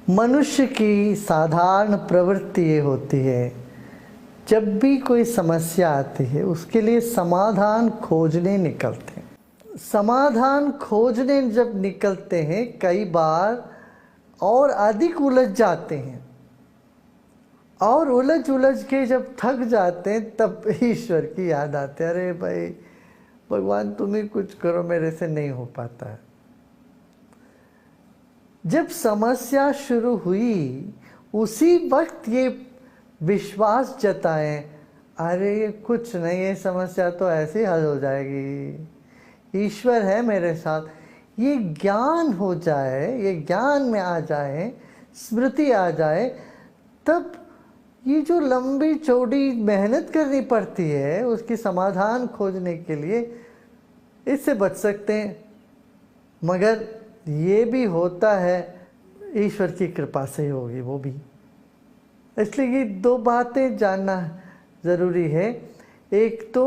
मनुष्य की साधारण प्रवृत्ति ये होती है, जब भी कोई समस्या आती है उसके लिए समाधान खोजने निकलते हैं। समाधान खोजने जब निकलते हैं कई बार और अधिक उलझ जाते हैं, और उलझ उलझ के जब थक जाते हैं तब ईश्वर की याद आती है, अरे भाई भगवान तुम ही कुछ करो, मेरे से नहीं हो पाता है। जब समस्या शुरू हुई उसी वक्त ये विश्वास जताएं, अरे कुछ नहीं, ये समस्या तो ऐसे हल हो जाएगी, ईश्वर है मेरे साथ। ये ज्ञान हो जाए, ये ज्ञान में आ जाए, स्मृति आ जाए, तब ये जो लंबी चौड़ी मेहनत करनी पड़ती है उसकी समाधान खोजने के लिए, इससे बच सकते हैं। मगर ये भी होता है ईश्वर की कृपा से होगी वो भी। इसलिए ये दो बातें जानना ज़रूरी है। एक तो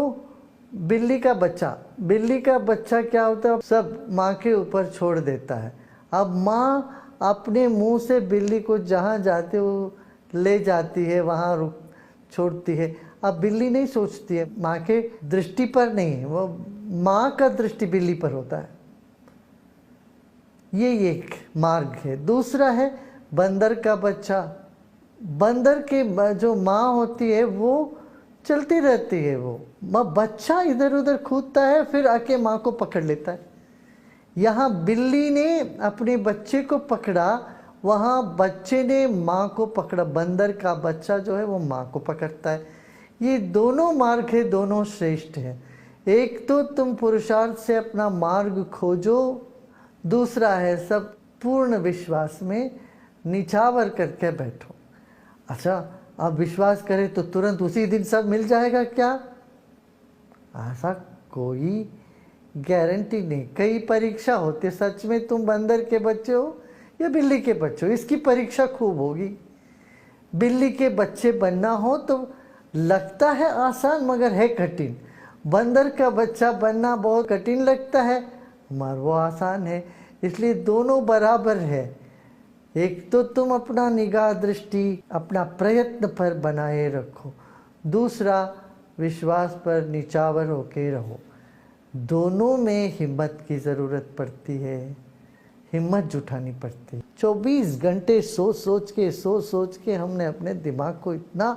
बिल्ली का बच्चा क्या होता है, सब माँ के ऊपर छोड़ देता है। अब माँ अपने मुंह से बिल्ली को जहाँ जाते वो ले जाती है, वहाँ रुक छोड़ती है। अब बिल्ली नहीं सोचती है, माँ के दृष्टि पर नहीं, वो माँ का दृष्टि बिल्ली पर होता है। ये एक मार्ग है। दूसरा है बंदर का बच्चा। बंदर के जो माँ होती है वो चलती रहती है, वो बच्चा इधर उधर कूदता है, फिर आके माँ को पकड़ लेता है। यहाँ बिल्ली ने अपने बच्चे को पकड़ा, वहाँ बच्चे ने माँ को पकड़ा। बंदर का बच्चा जो है वो माँ को पकड़ता है। ये दोनों मार्ग है, दोनों श्रेष्ठ हैं। एक तो तुम पुरुषार्थ से अपना मार्ग खोजो, दूसरा है सब पूर्ण विश्वास में निछावर करके बैठो। अच्छा, आप विश्वास करें तो तुरंत उसी दिन सब मिल जाएगा क्या? ऐसा कोई गारंटी नहीं। कई परीक्षा होती है। सच में तुम बंदर के बच्चे हो या बिल्ली के बच्चे हो, इसकी परीक्षा खूब होगी। बिल्ली के बच्चे बनना हो तो लगता है आसान मगर है कठिन। बंदर का बच्चा बनना बहुत कठिन लगता है मगर वो आसान है। इसलिए दोनों बराबर है। एक तो तुम अपना निगाह दृष्टि अपना प्रयत्न पर बनाए रखो, दूसरा विश्वास पर निचावर होके रहो। दोनों में हिम्मत की ज़रूरत पड़ती है, हिम्मत जुटानी पड़ती है। 24 घंटे सोच सोच के हमने अपने दिमाग को इतना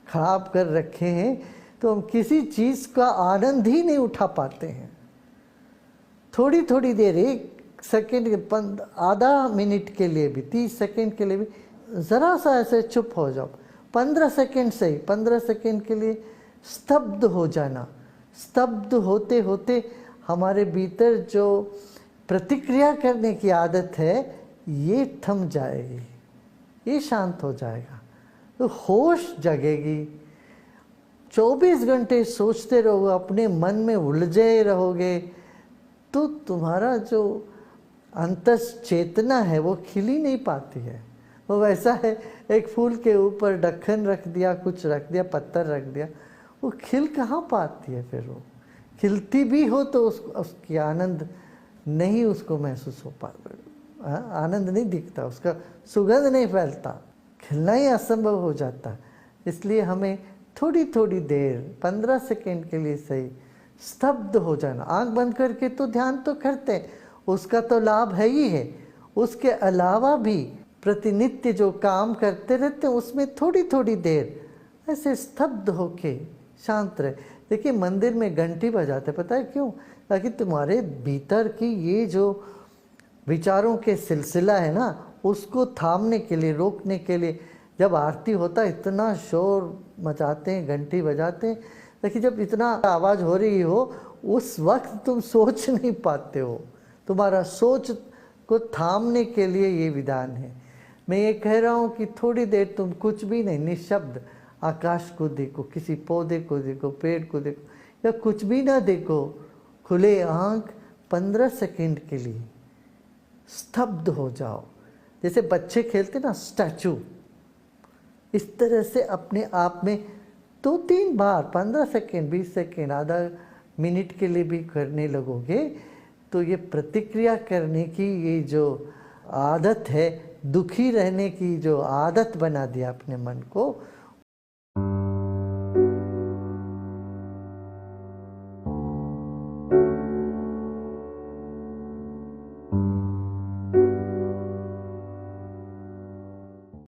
खराब कर रखे हैं तो हम किसी चीज़ का आनंद ही नहीं उठा पाते हैं। थोड़ी थोड़ी देर, 1 सेकेंड, आधा मिनट के लिए भी, 30 सेकेंड के लिए भी ज़रा सा ऐसे चुप हो जाओ। 15 सेकेंड से ही, 15 सेकेंड के लिए स्तब्ध हो जाना। स्तब्ध होते होते हमारे भीतर जो प्रतिक्रिया करने की आदत है ये थम जाएगी, ये शांत हो जाएगा, तो होश जगेगी। 24 घंटे सोचते रहोगे, अपने मन में उलझे रहोगे तो तुम्हारा जो अंतस चेतना है वो खिल ही नहीं पाती है। वो वैसा है, एक फूल के ऊपर ढक्कन रख दिया, कुछ रख दिया, पत्थर रख दिया, वो खिल कहाँ पाती है। फिर वो खिलती भी हो तो उसकी आनंद नहीं उसको महसूस हो पाता, आनंद नहीं दिखता, उसका सुगंध नहीं फैलता, खिलना ही असंभव हो जाता। इसलिए हमें थोड़ी थोड़ी देर, 15 सेकेंड के लिए सही, स्तब्ध हो जाना। आंख बंद करके तो ध्यान तो करते, उसका तो लाभ है ही है। उसके अलावा भी प्रतिनित्य जो काम करते रहते उसमें थोड़ी थोड़ी देर ऐसे स्तब्ध होके शांत रहे। देखिए मंदिर में घंटी बजाते, पता है क्यों? ताकि तुम्हारे भीतर की ये जो विचारों के सिलसिला है ना, उसको थामने के लिए, रोकने के लिए। जब आरती होता है इतना शोर मचाते हैं, घंटी बजाते हैं, देखिए जब इतना आवाज़ हो रही हो उस वक्त तुम सोच नहीं पाते हो। तुम्हारा सोच को थामने के लिए ये विधान है। मैं ये कह रहा हूँ कि थोड़ी देर तुम कुछ भी नहीं, निःशब्द आकाश को देखो, किसी पौधे को देखो, पेड़ को देखो, या कुछ भी ना देखो, खुले आँख 15 सेकेंड के लिए स्तब्ध हो जाओ। जैसे बच्चे खेलते ना स्टैचू, इस तरह से अपने आप में 2-3 बार 15 सेकेंड, 20 सेकेंड, आधा मिनट के लिए भी करने लगोगे तो ये प्रतिक्रिया करने की ये जो आदत है दुखी रहने की जो आदत बना दिया अपने मन को,